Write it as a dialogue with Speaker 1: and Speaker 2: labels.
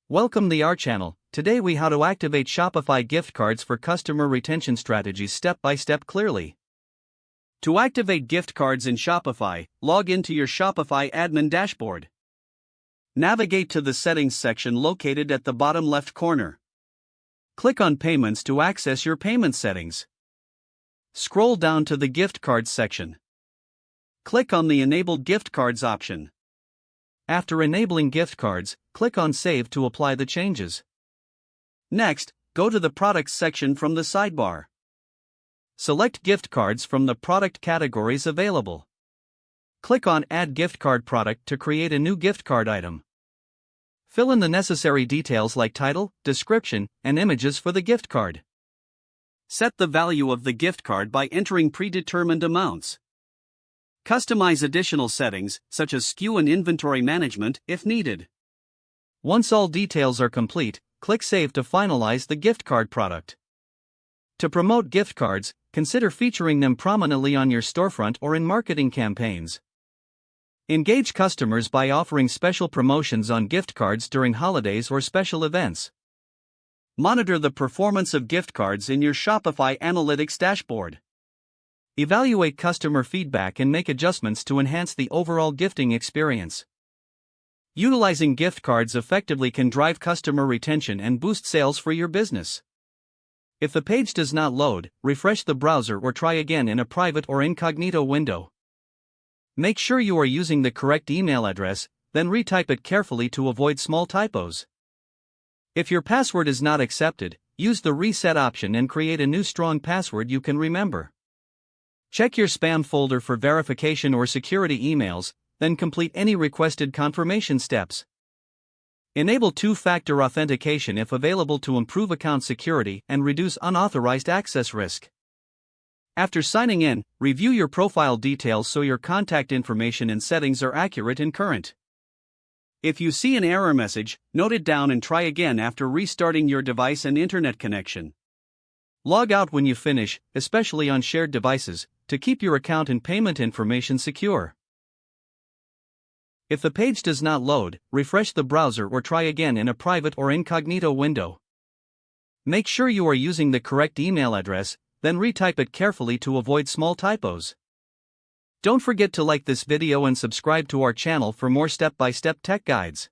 Speaker 1: Welcome to our channel. Today we how to activate Shopify gift cards for customer retention strategies step by step clearly. To activate gift cards in Shopify, log into your Shopify admin dashboard. Navigate to the settings section located at the bottom left corner. Click on Payments to access your payment settings. Scroll down to the gift cards section. Click on the Enable Gift Cards option. After enabling gift cards, click on Save to apply the changes. Next, go to the Products section from the sidebar. Select gift cards from the product categories available. Click on Add Gift Card Product to create a new gift card item. Fill in the necessary details like title, description, and images for the gift card. Set the value of the gift card by entering predetermined amounts. Customize additional settings, such as SKU and inventory management, if needed. Once all details are complete, click Save to finalize the gift card product. To promote gift cards, consider featuring them prominently on your storefront or in marketing campaigns. Engage customers by offering special promotions on gift cards during holidays or special events. Monitor the performance of gift cards in your Shopify Analytics dashboard. Evaluate customer feedback and make adjustments to enhance the overall gifting experience. Utilizing gift cards effectively can drive customer retention and boost sales for your business. If the page does not load, refresh the browser or try again in a private or incognito window. Make sure you are using the correct email address, then retype it carefully to avoid small typos. If your password is not accepted, use the reset option and create a new strong password you can remember. Check your spam folder for verification or security emails, then complete any requested confirmation steps. Enable two-factor authentication if available to improve account security and reduce unauthorized access risk. After signing in, review your profile details so your contact information and settings are accurate and current. If you see an error message, note it down and try again after restarting your device and internet connection. Log out when you finish, especially on shared devices, to keep your account and payment information secure. If the page does not load, refresh the browser or try again in a private or incognito window. Make sure you are using the correct email address, then retype it carefully to avoid small typos. Don't forget to like this video and subscribe to our channel for more step-by-step tech guides.